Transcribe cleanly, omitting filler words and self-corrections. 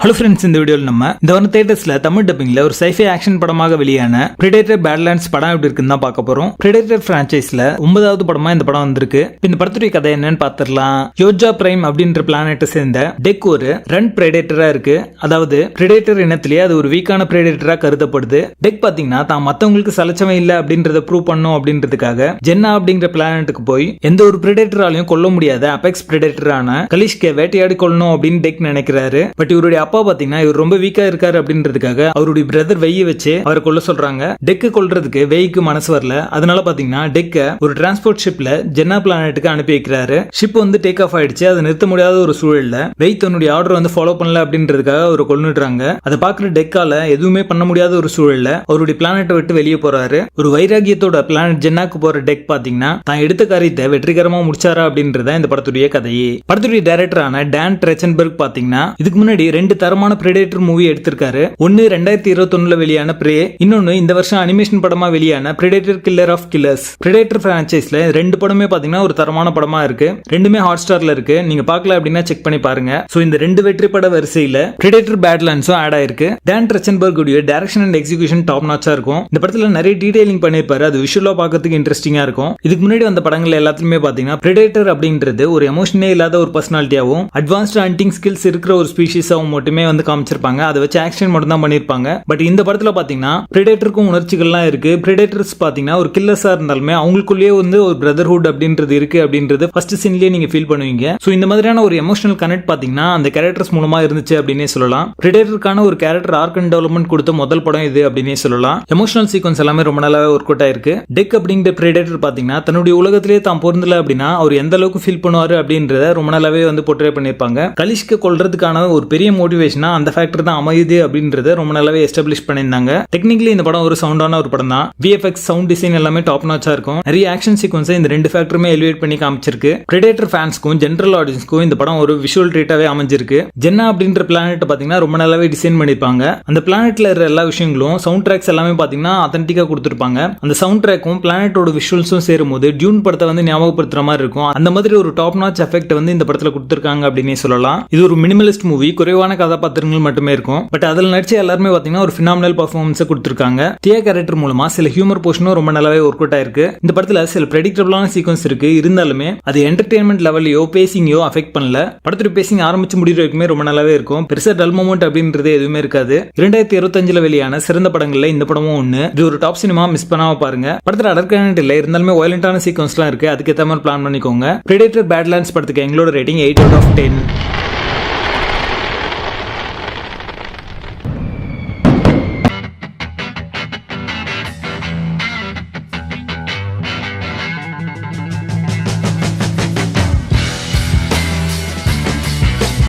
Hello friends, இந்த வீடியோவில் நம்ம இந்த வாரம் தியேட்டர்ஸ்ல தமிழ் டப்பிங்ல ஒரு சைஃபை ஆக்ஷன் படமாக வெளியான பிரெடேட்டர் பேட்லேண்ட்ஸ் படம் எப்படி இருக்குன்னு தான் பார்க்க போறோம். பிரெடேட்டர் பிரான்ச்சைஸ்ல 9வது படமா இந்த படம் வந்திருக்கு. இந்த படத்துடைய கதை என்னன்னு பார்த்துடலாம். யோஜா பிரைம் அப்படின்ற பிளானெட்டை சேர்ந்த டெக் ஒரு ரன் பிரெடேட்டரா இருக்கு. அதாவது பிரெடேட்டர் இனத்திலேயே அது ஒரு வீக்கான பிரெடேட்டரா கருதப்படுது. டெக் பாத்தீங்கன்னா தான் மத்தவங்களுக்கு சலச்சமே இல்ல அப்படின்றத ப்ரூவ் பண்ணும் அப்படின்றதுக்காக ஜென்னா அப்படிங்கிற பிளானெட்டுக்கு போய் எந்த ஒரு பிரெடேட்டராலையும் கொல்ல முடியாத அபெக்ஸ் பிரெடேட்டரான கலிஷ்கை வேட்டையாடி கொள்ளணும் அப்படின்னு டெக் நினைக்கிறாரு. பட் இவருடைய அப்பா பாத்தீங்கன்னா இவர் ரொம்ப வீக்கா இருக்காரு அப்படின்றதுக்காக அவருடைய பிரதர் வெய்யை வச்சு அவரை கொல்ல சொல்றாங்க. டெக்கு கொல்றதுக்கு வெய்க்கு மனசு வரல. அதனால பாத்தீங்கன்னா டெக்க ஒரு டிரான்ஸ்போர்ட் ஷிப்ல ஜென்னா பிளானெட்டுக்கு அனுப்பி வைக்கிறாரு. ஷிப் வந்து டேக் ஆஃப் ஆயிடுச்சு. அதை நிறுத்த முடியாத ஒரு சூழல்ல வெய் தன்னுடைய ஆர்டர் வந்து ஃபாலோ பண்ணல அப்படின்றதுக்காக அவரை கொல்லுறாங்க. அதை பாக்குற டெக்கால எதுவுமே பண்ண முடியாத ஒரு சூழல்ல அவருடைய பிளானெட்டை விட்டு வெளியே போறாரு. ஒரு வைராகியத்தோட பிளானெட் ஜென்னாக்கு போற டெக் பாத்தீங்கன்னா தான் எடுத்த காரியத்தை வெற்றிகரமா முடிச்சாரா அப்படின்றத இந்த படத்துடைய கதையே. படத்துடைய டைரக்டரான டான் ட்ரெச்சன்பர்க் பாத்தீங்கன்னா இதுக்கு முன்னாடி 2 தரமான பிரெடேட்டர் மூவி எடுத்திருக்காரு. ஒன்னு 2021 வெளியான பிரே, இன்னொன்னு இந்த வருஷம் அனிமேஷன் படமா வெளியான predator killer of killers. Predator பிரான்ச்சைஸ்ல 2 படமே பாத்தீங்கன்னா ஒரு தரமான படமா இருக்கு. ரெண்டுமே ஹாட் ஸ்டார்ல இருக்கு. நீங்க பார்க்கல அப்படின்னா செக் பண்ணி பாருங்க. சோ இந்த 2 வெற்றி பட வரிசையில பிரெடேட்டர் பேட்லேண்ட்ஸும் ஆட் ஆயிருக்கு. டான் ட்ரெச்சன்பர்க் உடைய டைரக்ஷன் அண்ட் எக்ஸிகியூஷன் டாப் நாட்சா இருக்கும். இந்த படத்துல நிறைய டீடைலிங் பண்ணிருப்பாரு. அது விஷுவலா பார்க்கிறதுக்கு இன்ட்ரெஸ்டிங்கா இருக்கும். இதுக்கு முன்னாடி வந்த படங்கள் எல்லாத்துலயுமே பாத்தீங்கன்னா பிரெடேட்டர் அப்படின்றது ஒரு எமோஷனே இல்லாத ஒரு பர்சனாலிட்டியாவும் அட்வான்ஸ்ட் ஹண்டிங் ஸ்கில்ஸ் இருக்கிற ஒரு ஸ்பீஷிஸாவும் மட்டுமே வந்து காமிச்சிருப்பாங்க. அதை வச்சு ஆக்ஷன் மட்டும் தான் பண்ணிருப்பாங்க. பட் இந்த படத்துல பாத்தீங்கன்னா பிரெடேட்டருக்கும் உணர்ச்சிகள்லாம் இருக்கு. பிரெடேட்டர்ஸ் பாத்தீங்கன்னா ஒரு கில்லர்ஸா இருந்தாலுமே அவங்களுக்குள்ளேயே வந்து ஒரு பிரதர்ஹுட் அப்படின்றது இருக்கு அப்படின்றது ஃபர்ஸ்ட் சீன்லயே நீங்க ஃபீல் பண்ணுவீங்க. சோ இந்த மாதிரியான ஒரு எமோஷனல் கனெக்ட் பாத்தீங்கன்னா அந்த கேரக்டர்ஸ் மூலமா இருந்துச்சு அப்படின்னே சொல்லலாம். பிரெடேட்டருக்கான ஒரு கேரக்டர் ஆர்க் அண்ட் டெவலப்மெண்ட் கொடுத்த முதல் படம் இது அப்படின்னே சொல்லலாம். எமோஷனல் சீக்வன்ஸ் எல்லாமே ரொம்ப நல்லாவே ஒர்க் அவுட் ஆயிருக்கு. டெக் அப்படிங்கிற பிரெடேட்டர் பாத்தீங்கன்னா தன்னுடைய உலகத்திலேயே தான் பொருந்தல அப்படின்னா அவர் எந்த அளவுக்கு ஃபீல் பண்ணுவாரு அப்படின்றத ரொம்ப நல்லாவே வந்து போர்ட்ரே பண்ணிருப்பாங்க. கலிஷ்க கொல்றதுக்கான ஒரு பெரிய மோட்டிவேஷனா அந்த ஃபேக்டர் தான் அமையுது அப்படின்றத ரொம்ப நல்லாவே எஸ்டாப்ளிஷ் பண்ணியிருந்தாங்க. டெக்னிக்கலி இந்த படம் ஒரு சவுண்டான ஒரு படம் தான். விஎஃப்எக்ஸ், சவுண்ட் டிசைன் எல்லாமே டாப் நாட்சா இருக்கும். நிறைய ஆக்ஷன் சீக்வன்ஸை இந்த 2 ஃபேக்டருமே எலிவேட் பண்ணி காமிச்சிருக்கு. பிரெடேட்டர் ஃபேன்ஸ்க்கும் ஜெனரல் ஆடியன்ஸ்க்கும் இந்த படம் ஒரு விஷுவல் ட்ரீட்டாவே அமைஞ்சிருக்கு. ஜென்னா அப்படின்ற பிளானெட் பாத்தீங்கன்னா ரொம்ப நல்லாவே டிசைன் பண்ணிருப்பாங்க. அந்த பிளானெட்ல இருக்கிற எல்லா விஷயங்களும் சவுண்ட் ட்ராக்ஸ் எல்லாமே பாத்தீங்கன்னா ஆத்தென்டிக்கா கொடுத்திருப்பாங்க. அந்த சவுண்ட் ட்ராக்கும் பிளானெட்டோட விஷுவல்ஸும் சேரும்போது டியூன் படத்தை வந்து ஞாபகப்படுத்துற மாதிரி இருக்கும். அந்த மாதிரி ஒரு டாப் நாட்ச் எஃபெக்ட் வந்து இந்த படத்துல கொடுத்திருக்காங்க அப்படின்னே சொல்லலாம். இது ஒரு மினிமலிஸ்ட் மூவி. குறைவான கதாபாத்திரங்கள் மட்டுமே இருக்கும். பட் அதில் நடிச்ச எல்லாருமே பாத்தீங்கன்னா ஒரு பினாமினல் பர்ஃபார்மன்ஸ் கொடுத்திருக்காங்க. தியா கேரக்டர் மூலமா சில ஹியூமர் போர்ஷனும் ரொம்ப நல்லாவே ஒர்க் அவுட் ஆயிருக்கு. இந்த படத்துல சில பிரெடிக்டபிளான சீக்வன்ஸ் இருக்கு. இருந்தாலுமே அது என்டர்டெயின்மெண்ட் லெவலையோ பேசிங்கோ அஃபெக்ட் பண்ணல. படத்துடைய பேசிங் ஆரம்பிச்சு முடிகிற வரைக்குமே ரொம்ப நல்லாவே இருக்கும். பெருசா டல் மொமெண்ட் அப்படின்றது எதுவுமே இருக்காது. 2025 வெளியான சிறந்த படங்கள்ல இந்த படமும் ஒண்ணு. இது ஒரு டாப் சினிமா, மிஸ் பண்ணாம பாருங்க. படத்துல அடர்கனென்ட் இல்ல, இருந்தாலுமே வயலண்டான சீக்வன்ஸ்லாம் இருக்கு. அதுக்கு ஏத்த மாதிரி பிளான் பண்ணிக்கோங்க. பிரெடேட்டர் பேட்லேண்ட்ஸ் படத்துக்கு எங்களோட ரேட்டிங் 8 out of 10.